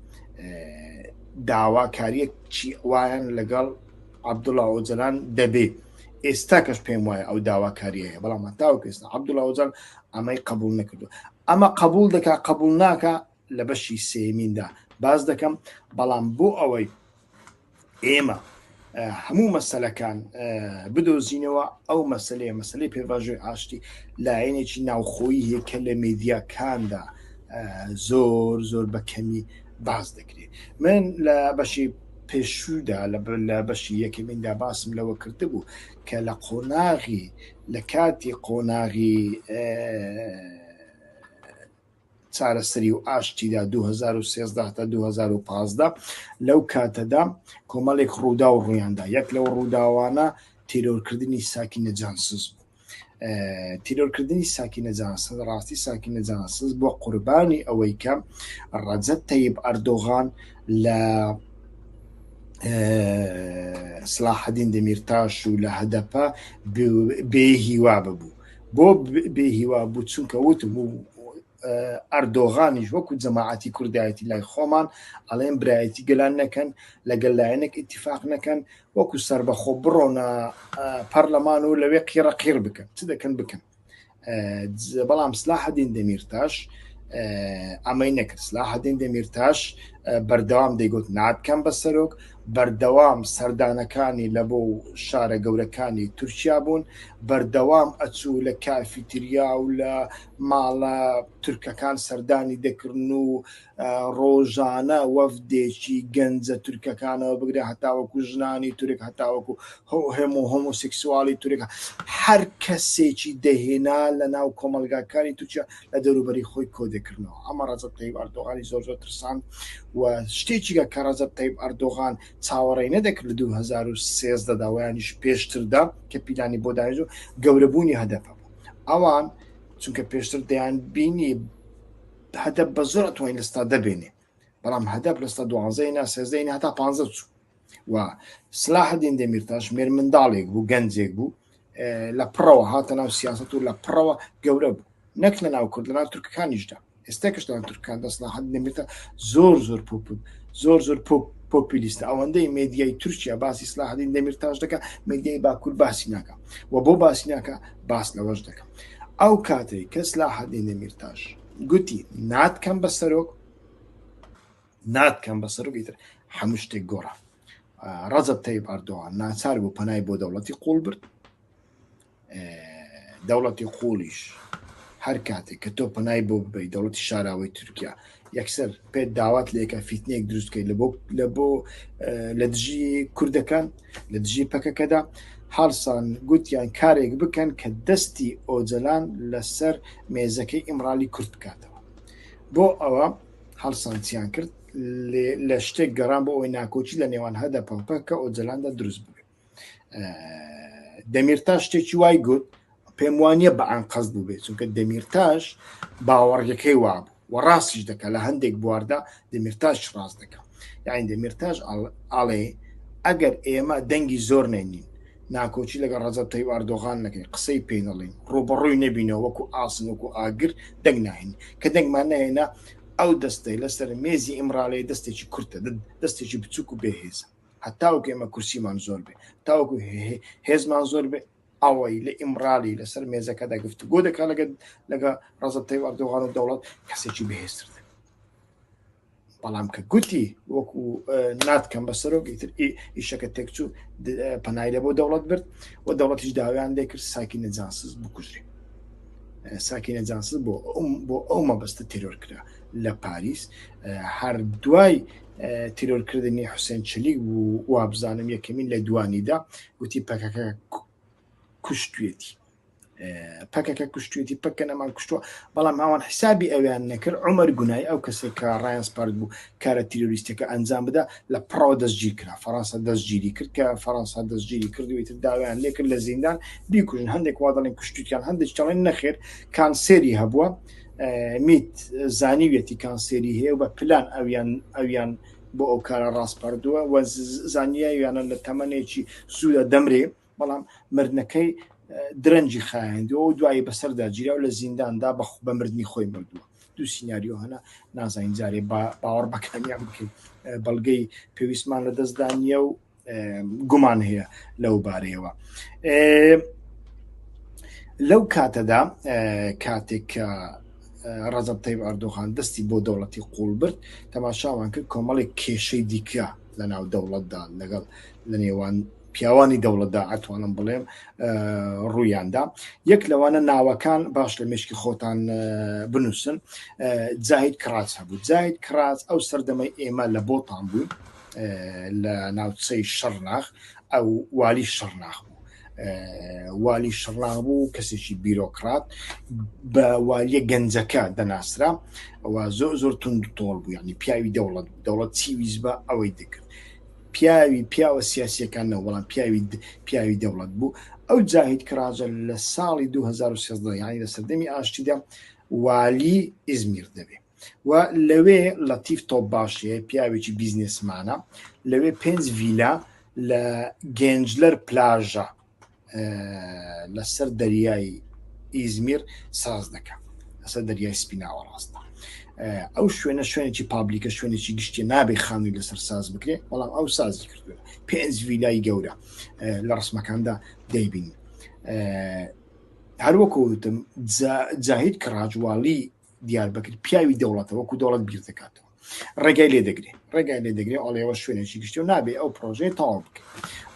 داواکاریەکی وایان لەگەڵ عەبدوڵڵا ئۆجەلان دەبێ. ئێستا کەش پێم وایە ئەو داواکاریە هەیە، بەڵام هەتاوەکو ئێستا عەبدوڵڵا ئۆجان ئەمەی قبول نەکردو. ئەمە قبول دەکا قبول ناکە لە بەشی سێمیندا باز دەکەم. بەڵام بۆ ئەوەی ئێمە هەموو مەسەلەکان بدۆزینەوە، ئەو مەسەلەی پێواژۆی ئاشتی لایەنێکی ناوخۆیی هەیە کە لە میدیاکاندا زۆر بە کەمی باز دەکرێت. من لە بەشی پێشوودا لە بەشی یەکەمیندا باسم لەوە کردبوو کە لە قۆناغی لە کاتی قۆناغی چارەسەری و ئاشتیدا 2013 تا 2015 لەو کاتەدا کۆمەڵێک ڕوودا و ڕوویاندا. یەک لەو ڕووداوانە تیرۆرکردنی ساکینە جانسز بوو. تیرۆرکردنی ساکینە جانسز ڕاستی ساکینە جانسز بۆ قوربانی ئەوەی کە ڕەجەب تەیب ئەردۆغان لە سلاحەدین دەمیرتاش و لە هەدەپە بێهیوا ببوو بۆ بێهیوا بوو چونکە وتم ئەردۆغانیش وەکو جەماعەتی کوردایەتی لای خۆمان ئەڵێن برایەتی گەلان نەکەن لەگەڵ لایەنێک ئیتیفاق نەکەن وەکو سەربەخۆ بڕۆنە پەرلەمان و لەوێ قیڕەقیر بکەن چ دەکەن بکەن بەڵام سلاحەدین دەمیرتاش ئەمەی نەکرد سلاحەدین دەمیرتاش بەردەوام دەیگوت ناتکەم بە سەرۆک بەردەوام سەردانەکانی لە بۆ شارە گەورەکانی تورکیا بوون بەردەوام ئەچوو لە کافیتریا و لە ماڵە تورکەکان سەردانی دەکردن و ڕۆژانە وەفدێکی گەنجە تورکەکانەوە بگرێ هەتاوەکو ژنانی تورک هەتاوەکو هەموو هۆمۆسێکسوالی تورک هەر کەسێکی دەهێنا لە ناو کۆمەلگاکانی تورکیا لە دەوروبەری خۆی کۆ دەکردنەوە ئەمە ڕەجەب تەیب ئەردۆغانی زۆر زۆر ترساند و شتێکیگە کە ڕەجەب تەیب ئەردۆغان چاوەڕێی نەدەکرد لە 2013 داوایانیش پێشتردا کە پیلانی بۆ داژ و گەورەبوونی هەدەفە بوو ئەوان چونکە پێشتر دەیان بینی هەدەف بە زۆر ئەتوانین لەستا دەبێنێ بەڵام هەدەف لەستا 12 سێزدەینە هەتا 15 چوو و سلاحەدین دەمیرتاش مێر منداڵێک بوو گەنجێک بوو لە پڕەوە هاتە ناو سیاست و لە پڕەوە گەورە بوو نەک لە ناو کورد لە ناو تورکەکانیشدا ئێستاکەش لە ناو تورکەکاندا سلاحەدین دەمیرتە زۆر زۆر زۆر پۆپولیستە ئەوەندەی مێدیای تورکیا باسی سلاحەدین دەمیرتاش دەکە مێدیای باکوور باسی ناکە و بۆ باسی ناکە باس لەوەش دەکە ئەو کاتێک کە سلاحەدین دەمیرتاش گوتی ناتکەم بە سەرۆک ناتکەم بە سەرۆکیتر هەموو شتێک گۆڕە ڕەجەب تەیب ئەردۆغان ناچار بوو پەنای بۆ دەوڵەتی قوڵ برد دەوڵەتی قوڵیش هەر کاتێک کە تۆ پەنای بۆ ببەی دەوڵەتی شاراوەی تورکیا یەکسەر پێت داوات لێکە فیتنەیەک دروستکەی لە بۆ لە دژی کوردەکان لە دژی پەکەکەدا هەڵسان گوتیان کارێک بکەن کە دەستی ئۆجەلان لەسەر مێزەکەی ئیمرالی کورد بکاتەوە بۆ ئەوە هەڵسانچیان کرد لە شتێک گەڕان بۆ ئەوەی ناکۆچی لە نێوان هەدە پەمپە کە ئۆجەلاندا دروست ببێت دەمیرتاش شتێکی وای گوت پێم وانییە بە ئەن قەست بووبێت چونکە دەمیرتاش باوەڕیەکەی وابوو و ڕاستیش دەکە لە هەندێک بواردا دەمیرتاش ڕاست دەکە یاین دەمیرتاش ئاڵێ ئەگەر ئێمە دەنگی زۆر نێنین ناکۆچی لەگە ڕەجەب تەیب ئەردۆغان نەکەین قسەی پێ نەڵێن ڕوبەڕووی نەبینەوە وەکو ئاسن وەکو ئاگر دەنگ ناهێن کە دەنگمان نەهێنا ئەو دەستەی لەسەر مێزی ئیمراڵی دەستێکی کورتە دەستێکی بچووک و بێهێزە هەتاوەکو ئێمە کورسیمان زۆر بێ تاوەکو هێزمان زۆر بێ ئەوەی لە ئیمرالی لەسەر مێزەکەدا گفتوگۆ دەکا لەگە ڕەجەب تەیب ئەردۆغان و دەوڵەت کەسێکی بەهێزتر بەڵام کە گوتی وەکو ناتکەم بە سەرۆک ئیتر ئیشەکە تێکچوو پەنای لە بۆ دەوڵەت برد و دەوڵەتیش داوایان دەکرد ساکینە جانسز بکوژرێ ساکینە جانسز بۆ ئەو مەبەستە تیرۆر کرا لە پاریس هەر دوای تیرۆرکردنی حوسێن چلیک بوو وابزانم یەکەمین لە دوانیدا گوتی پەکەکە کوشتوێتی پەکەکە کوشتوێتی پەکە نەمان کوشتووە بەڵام ئەوان حسابی ئەویان نەکرد عومەر گونای ئەو کەسێک کە ڕایان سپارت بوو کارە تیرۆریستەکە ئەنجام بدا لە پڕەوە دەستگیر کرا فەڕەنسا دەستگیری کرد کە فەڕەنسا دەستگیری کردویتر داوایان لێ کرد لە زیندان بیکوژن هەندێک وا دەڵێن کوشتویان هەندێک دەڵێن نەخێر کانسێری هەبووە میت زانیوێتی کانسێری هەیە و بە پلان ئەویان بۆ ئەو کارە ڕاستپاردووە و زانیایویانە لە تەمەنێکی سوودە دەمرێ بەڵام مردنەکەی درەنجی خایەندەوە و دوایی بەسەردا گیرا و لە زینداندا بە مردنی خۆی مردووە دوو سیناریۆ هەنا نازانین جارێ باوەڕ بەکەمیان بکەین بەڵگەی پێویستمان لە دەستدانیە و گومان هەیە لەو بارەیەوە لەو کاتەدا کاتێک کە ڕەجەب تەیب ئەردۆغان دەستی بۆ دەوڵەتی قوڵ برد تەماشاوان کرد کۆمەڵێک کێشەی دیکە لە ناو دەوڵەتدا لەگەڵ لە نێوان پیاوانی دەوڵەتدا ئەتوانم بڵێم ڕوویاندا یەک لەوانە ناوەکان باش لە مشکی خۆتان بنووسن جاهید کراچ هەبوو جاهید کراچ ئەو سەردەمەی ئێمە لە بۆتان بووین لە ناوچەی شەڕناخ ئەو والی شەڕناخ بوو والی شەڕناخ بوو کەسێکی بیرۆکرات بە والیە گەنجەکە دەناسرا ئەوە زۆر تونند تۆڵ بوو یعنی پیاوی دەوڵەت چیویست بە ئەوەی دەکرد پیاوە سیاسیەکان نەوە بەڵام پیاوی دەوڵەت بوو. ئەو جاهید کراجە لە ساڵی 2013 یانی لە سەردەمی ئاشتیدا والی ئیزمیر دەبێت و لەوێ لەتیف تۆپ باشیە پیاوێکی بیزنسمانە لەوێ 5 ڤیلا لە گێنجلەر پلاژە لەسەر دەریای ئیزمیر ساز دەکات لەسەر دەریای سپیناوە ڕاستە. ئەو شوێنێکی پابلیکە شوێنێکی گشتی نابێ خانووی لەسەر ساز بکرێ بەڵام ئەو سازی کردووە 5 ڤیلای گەورە لە ڕسمەکاندا دەیبین. هەروەکوتم جاهید کراجواڵی دیاربەکر پیاوی دەوڵەتە وەکو دەوڵەت بیر دەکاتەوە ڕێگای لێ دەگرێت ئەڵێەوە شوێنێکی گشتی و نابێ ئەو پرۆژەیە تەواو بکە.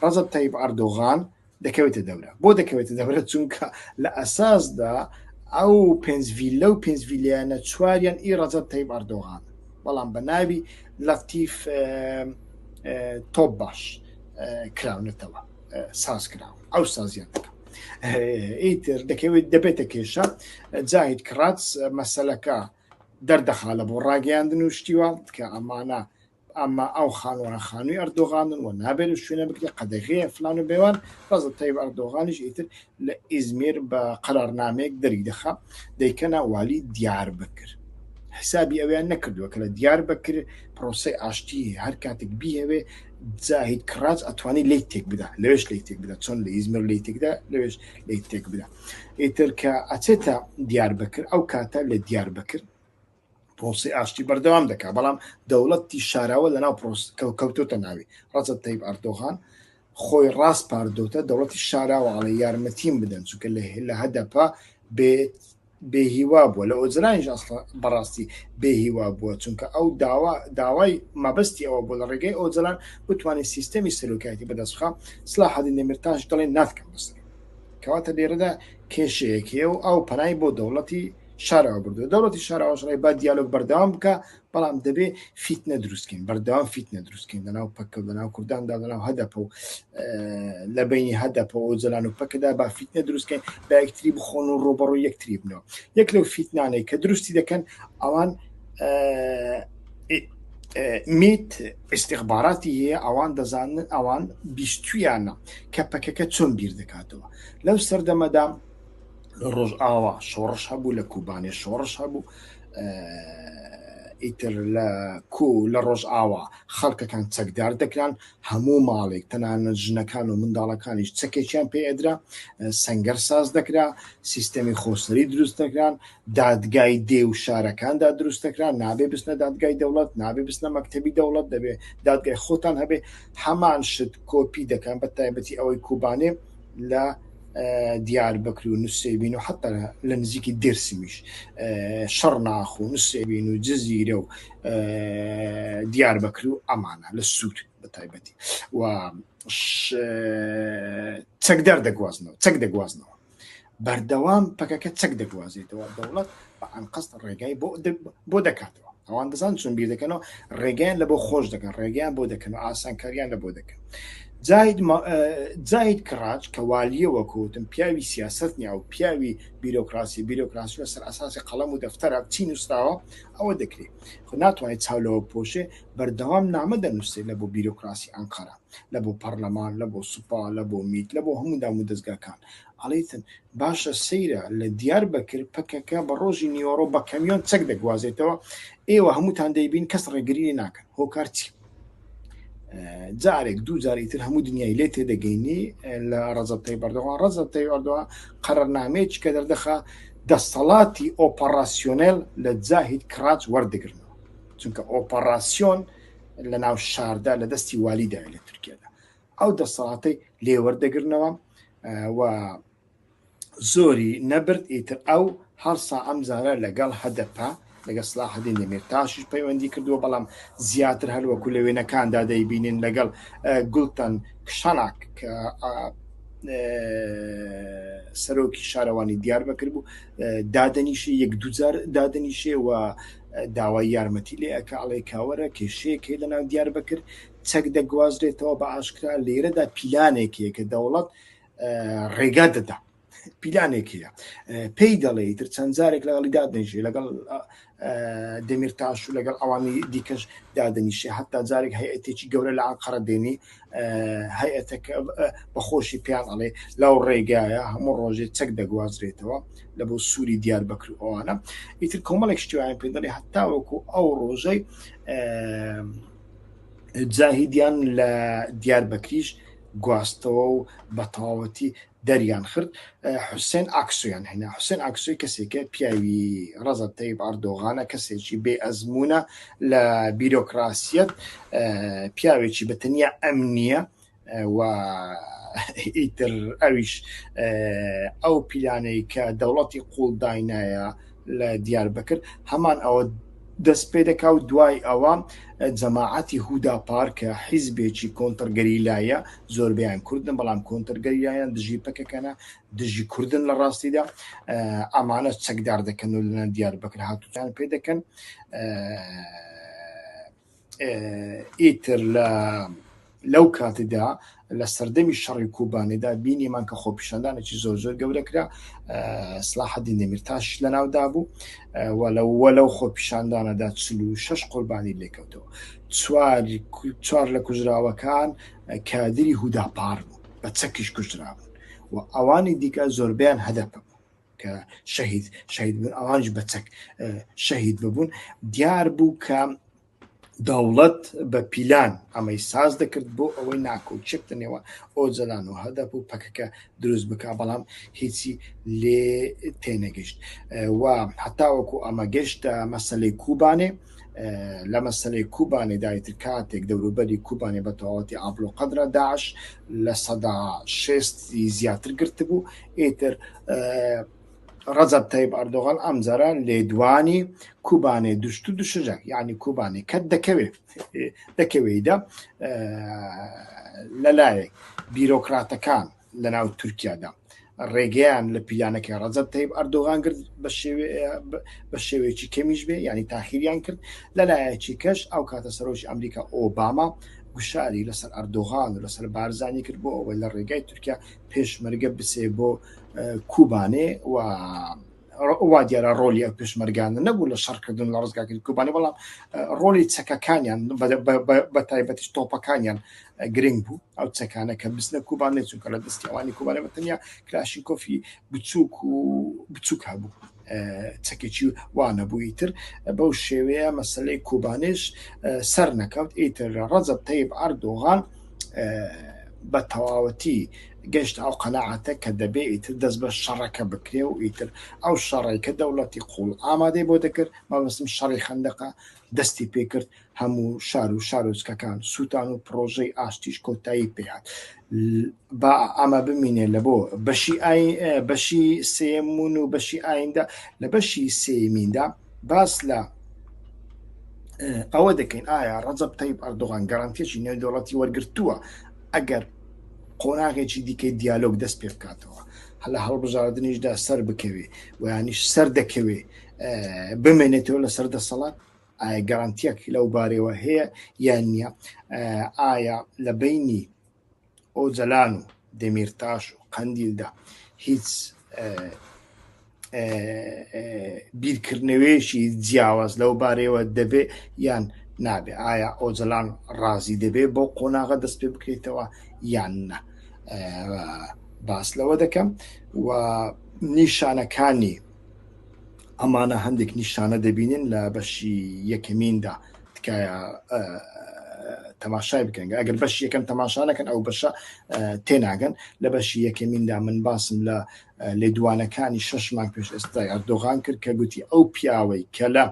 ڕەجەب تایب ئەردۆغان دەکەوێتە دەورە بۆ دەکەوێتە دەورە چونکە لە ئەساسدا ئەو 5 ڤیلە و 5 ڤیلیانە چواریان ئی ڕەجەب تایب ئەردۆغان بەڵام بە ناوی لەتیف تۆپ باش کراونەتەوە ساز کراون ئەو سازیان دەکە. ئیتر دەکەوێت دەبێتە کێشە جاهید کراچ مەسەلەکە دەردەخا لە بۆ ڕاگەیاندن و شتیوە کە ئەمە ئەو خانوانە خانووی ئەردۆغانن و نابێت شوێنە بکرێ قەدەغەیە فلان و بێوان ڕەجەب تایب ئەردۆغانیش ئیتر لە ئیزمیر بە قەرارنامەیەک دەری دەخا دەیکەنە والی دیاربەکر. حسابی ئەویان نەکردووە کە لە دیاربەکر پرۆسەی ئاشتی هەر کاتێک بیهەوێ جاهید کراج ئەتوانی لی تێک بدە لەوێش لی تێک بدە چۆن لە ئیزمیر لی تێکدا لەوێش لی تێک بدە. ئیتر کە ئەچێتە دیاربەکر ئەو کاتە لە دیاربەکر پرۆسی ئاشتی بەردەوام دەکات بەڵام دەوڵەتی شاراوە لەناو کەوتۆتە ناوی ڕەجەب تایب ئەردۆغان خۆی ڕاست پاردۆتە دەوڵەتی شاراوە ئەڵێ یارمەتیم بدەن چونکە لە هەدەپا بێهیوا بووە لە ئۆجرانیش بەڕاستی بێهیوا بووە چونکە ئەو داوای مەبەستی ئەوە بۆ لە ڕێگەی ئۆجران بتوانێت سیستەمی سەرۆکایەتی بەدەستخا سلاحەدین دەمیرتاش دەڵێن ناتکەم بەسەر کەواتە لێرەدا کێشەیەکیە و ئەو پەنای بۆ دەوڵەتی شاراوە بردو دەوڵەتی شاراوەشڕی با دیالۆگ بەردەوام بکە بەڵام دەبێ فیتنە دروستکەین بەردەوام فیتنە دروستکەین لەناو پەکە لەناو کورداندا لەناو هەدەپە و لە بینی هەدەپە و جەلان و پەکەدا با فیتنە دروستکەین با یەکتری بخۆن و ڕۆبەڕۆ یەکتری بنەوە. یەک لەو فیتنانەی کە دروستی دەکەن ئەوان میت ئستیخباراتی هەیە ئەوان دەزانن ئەوان بیستویانە کە پەکەکە چۆن بیر دەکاتەوە. لەو سەردەمەدا ڕۆژئاوا شۆڕش هەبوو لە کوبانێ شۆڕش هەبوو ئیتر لە ڕۆژئاوا خەڵکەکان چەکدار دەکران هەموو ماڵێک تەنانەت ژنەکان و منداڵەکانیش چەکێکیان پێ ئەدرا سەنگەر ساز دەکرا سیستەمی خۆسەری دروست دەکران دادگای دێ و شارەکاندا دروست دەکران نابێ بستنە دادگای دەوڵەت نابێ بستنە مەکتەبی دەوڵەت دەبێ دادگای خۆتان هەبێ هەمان شت کۆپی دەکەن بە تایبەتی ئەوەی کوبانێ لە دیاربەکر و نووسێبین و حتا لە نزیکی دێرسمیش شەڕناخ و نووسێبین و جزیرە و دیاربەکر و ئەمانە لە سوود بە تایبەتی و چەکدار دەگوازنەوە بەردەوام پەکەکە چەک دەگوازێتەوە دەوڵەت بە ئەنقەست ڕێگای بۆ دەکاتەوە ئەوان دەزان چۆن بیر دەکەنەوە ڕێگەیان لە بۆ خۆش دەکەن ڕێگەیان بۆ دەکەن و ئاسانکاریان لە بۆ دەکەن. جاهید کراچ کە والیەوە کۆتم پیاوی سیاست نیا و پیاوی بیرۆکراسی لەسەر ئاساسی قەڵەم و دەفتەرە چی نووسراوە ئەوە دەکرێت خۆ ناتوانێت چاولەوە پۆشێ بەردەوام نامە دەنووسێت لە بۆ بیرۆکراسی ئەنقەرە لە بۆ پەرلەمان لە بۆ سوپا لە بۆ میت لە بۆ هەموو دام و دەستگاکان ئەڵێتن باشە سەیرە لە دیاربەکر پەکەکە بە ڕۆژی نیوەڕۆ بە کەمیۆن چەک دەگوازێتەوە ئێوە هەمووتان دەیبین کەس ڕێگری ناکەن هۆکار چی جارێک دوو جاریتر هەموو دنیای لێ تێدەگەینی لە ڕەجەب تایب ئەردۆغان قەرارنامەیەکی کە دەردەخا دەسەڵاتی ئۆپەراسیۆنێل لە جاهید کراچ وەردەگرنەوە چونکە ئۆپەراسیۆن لە ناو شاردا لە دەستی والیدای لە تورکیادا ئەو دەسەڵاتی لێ وەردەگرنەوە و زۆری نەبرد ئیتر ئەو هەرسا ئەم جارە لەگەڵ هەدەپا لەگە سلاحەدین دەمیرتاشیش پەیوەندی کردووە بەڵام زیاتر هەروەکو لە وێنەکاندا دەیبینین لەگەڵ گوڵتەن کشاناک کە سەرۆکی شارەوانی دیاربەکر بوو دادەنیشی یەک دووجار دادەنیشێ و داوای یارمەتی لێ ئەکە ئەڵێ کاوەرە کێشەیەکی لەناو دیاربەکر چەک دەگوازرێتەوە بە ئاشکرا لێرەدا پیلانێکێ کە دەوڵەت ڕێگا دەدا پیلانێک هەیە پێی دەڵێ تر چەند جارێک لەگەڵی دادنیژێ لەگەڵ دەمیرتاش و لەگەڵ ئەوانی دیکەش دادنیشێ هەتا جارێک هەیەتێکی گەورە لە ئەنقەرە دێنی هەیەتەکە بەخۆشی پیان ئەڵێ لەو ڕێگایە هەموو ڕۆژێ چەک دەگوازرێتەوە لە بۆ سووری دیاربەکر ئەوانە ئیتر کۆمەڵێک شتیوان پێ دەڵێ هەتا وەکو ئەو ڕۆژەی جاهیدیان لە دیاربەکریش گواستەوە و بە تەواوەتی دەریان خرد حوسێن ئاکسۆیان هێنا حوسێن ئاکسۆی کەسێکە پیاوی ڕەزەت تەیب ئەردۆغانە کەسێکی بێ ئەزمونە لە بیرۆکراسیەت پیاوێکی بەتەنیا ئەمنیە و ئیتر ئەویش ئەو پیلانەی کە دەوڵەتی قوڵداینایە لە دیاربەکر هەمان ئەوە دەست پێ دەکا و دوای ئەوە جەماعەتی هوداپار کە حیزبێکی کۆنتەرگەریلایە زۆربیان کوردن بەڵام کۆنتەرگەریلایەن دژی پەکەکەنە دژی کوردن لە ڕاستیدا ئەمانە چەکدار دەکەن و لەنە دیاربەکر هاتوویان پێ دەکەن ئیتر لەو کاتدا لە سەردەمی شەڕی کوبانێدا بینیمان کە خۆپیشاندانێکی زۆر زۆر گەورە کرا سلاحەدین دەمیرتاش لەناودا بوو وەلەو خۆپیشاندانەدا 46 قوربانی لێکەوتەوە چوار لە کوژراوەکان کادری هوداپار بوو بە چەکیش کوژرابوون و ئەوانی دیکە زۆربیان هەدەپە بوو کە شەهید بوون ئەوانش بە چەک شەهید ببوون دیار بوو کە دەوڵەت بە پیلان ئەمەی ساز دەکرد بۆ ئەوەی ناکەوت چێکتنەوە ئۆجەلان و هەدەپ و پەکەکە دروست بک بەڵام هیچی لێ تێنەگەشت و هەتاوەکو ئەمە گەشتە مەسەلەی کوبانێ لە مەسەلەی کوبانێ دایتر کاتێک دەوروبەری کوبانێ بە تەواوەتی ئابڵ و قەدرە داعش لە سەدا 6 زیاتر گرت بوو ئیتر ڕەجەب تەیب ئەردۆغان ئەمجارە لێدوانی کوبانێ دوشت و دوشەجە یعنی کوبانێ کەت دەکەوێیدا لەلایەک بیرۆکراتەکان لە ناو تورکیادا ڕێگەیان لە پیلانەکە ڕەجەب تەیب ئەردۆغان کرد بە شێوەیەکی کەمیش بێ ینی تاخیریان کرد لەلایەکی کەش ئەو کاتە سەرۆکی ئەمریکا ئۆباما گوشاری لەسەر ئەردۆغان و لەسەر بارزانی کرد بۆ ئەوەی لە ڕێگای تورکیا پێشمەرگە بسێ بۆ کوبانێ و دیارە ڕۆلی ئەو پێشمەرگانە نەبوو لە شەڕکردن لە ڕزگاکردن کوبانێ بەڵام ڕۆلی چەکەکانیان بە تایبەتیش تۆپەکانیان گرنگ بوو ئەو چەکانە کە بستنە کوبانێ چونکە لە دەستی ئەوانی کوبانێ بەتەنیا کلاشینکۆفی بچووک هەبوو چەکێکی وانە بووی تر بەو شێوەیە مەسەلەی کوبانێش سەر نەکەوت ئیتر ڕەجەب تەیب ئەردۆغان بە تەواوەتی گەشت ئەو قەناعەتە کە دەبێ ئیتر دەست بە شەڕەکە بکرێ و ئیتر ئەو شەڕی کە دەوڵەتی قوڵ ئامادەی بۆ دەکرد مەبەستم شەڕی خەندەقە دەستی پێکرد هەموو شار و شارۆچکەکان سووتان و پرۆژەی ئاشتیش کۆتایی پێهات با ئەمە بمینێ لە بۆ بەشی سێمون و بەشی ئایندا لە بەشی سێمیندا باس لە ئەوە دەکەین ئایا ڕەجەب تەیب ئەردۆغان گەڕانتیەکی نێودەوڵەتی وەرگرتووە ئەگەر قۆناغێکی دیکەی دیالۆگ دەست پێ بکاتەوە هەلە هەڵبژاردنیشدا سەر بکەوێ و یانیش سەر دەکەوێ بمێنێتەوە لە سەر دەسەڵات ئایا گەڕانتیەک لەو بارەوە هەیە یان نییە ئایا لە بینی ئۆجەلان و دەمیرتاش و قەندیلدا هیچ بیرکردنەوەیەکی جیاواز لەو بارەوە دەبێ یان نابێ ئایا ئۆجەلان ڕازی دەبێ بۆ قۆناغە دەست پێ بکرێتەوە یان نە باس لەوە دەکەم و نیشانەکانی ئەمانە هەندێک نیشانە دەبینن لە بەشی یەکەمیندا تکایە تەماشای بکەن ئەگەر بەشی یەکەم تەماشا نەکەن ئەو بەشە تێناگەن لە بەشی یەکەمیندا من باسم لە لێدوانەکانی 6 مانگ پێش ئێستای ئەردۆغان کرد کە گوتی ئەو پیاوەی کە لە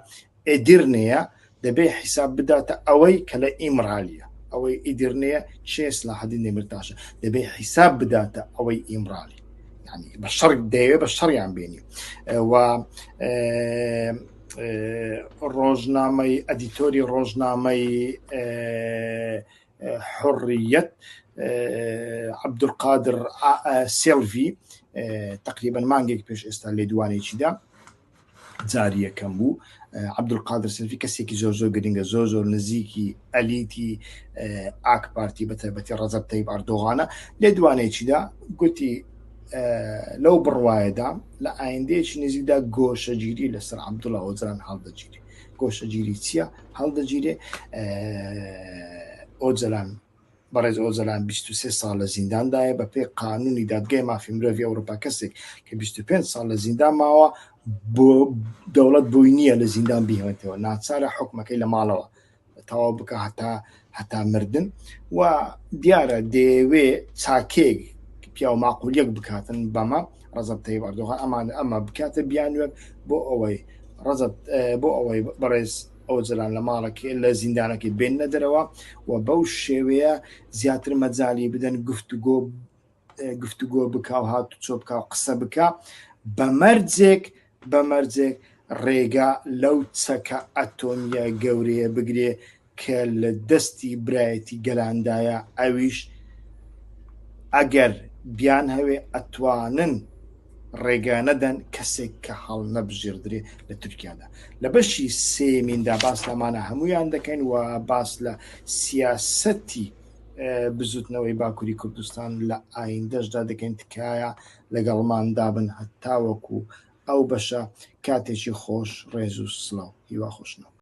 ئێدیرنەیە دەبێ حیساب بداتە ئەوەی کە لە ئیمرالیە ئەوەی ئیدیرنەیە چێ سلاحەدین دەمیرتاشە دەبێ حیساب بداتە ئەوەی ئیمرالی يعني بشر دەیەوێ بە شەڕیان بینی و ڕۆژنامەی ئەدیتۆری ڕۆژنامەی حڕیەت عەبدولقادر سێڵڤی تقریبا مانگێک پێش ئێستا لێدوانێکیدا جاری یەکەم بوو عەبدولقادر سێڵڤی کەسێکی زۆر زۆر گرنگە زۆر زۆر نزیکی ئەلیتی ئاک پارتی بە تایبەتی ڕەجەب تەیب ئەردۆغانە لێدوانێکیدا گوتی لەو بڕوایەدا لە ئایندەیەکی نزیکدا گۆشەگیری لەسەر عەبدوڵڵا ئۆجلان هەڵدەگیرێ. گۆشەگیری چییە؟ هەڵدەگیرێ ئۆجلان بەڕێز ئۆجلان 23 ساڵ لە زینداندایە بە پێی قانونی دادگای مافی مرۆڤی ئەوروپا. کەسێک کە 25 ساڵ لە زیندان ماوە بۆ دەوڵەت بۆی نییە لە زیندان بیهێنێتەوە، ناچارە حکومەکەی لە ماڵەوە تەواو بکە هەتا مردن. و دیارە دەیەوێ چاکێک پیا و ماقولیەک بکاتن بەمە ڕەزەب تەیب ئەردۆغان ئەمە بکاتە بیانوێک بۆ ئەوەی بەڕێز ئۆجلان لە ماڵەکە لە زیندانەکەی بێنە دەرەوە و بەو شێوەیە زیاتر مەجای بدەن گفتوگۆ بکا و هاتوچۆ بکا و قسە بکە بەمەرجێک ڕێگا لەو چەکە ئەتۆمیە گەورەیە بگرێ کە لە دەستی برایەتی گەلاندایە. ئەویش ئەگەر بیان هەوێ ئەتوانن ڕێگانەدەن کەسێک کە هەڵ نەبژێردرێ لە تورکیادا. لە بەشی سێمیندا باس لەمانە هەمویان دەکەین و باس لە سیاسەتی بزوتنەوەی باکووری کوردستان لە ئایندەشدا دەکەین تکایە لەگەڵمان دابن هەتاوەکو ئەو بەشە کاتێکی خۆش ڕێز و سڵاو هیوا خۆشنەوە.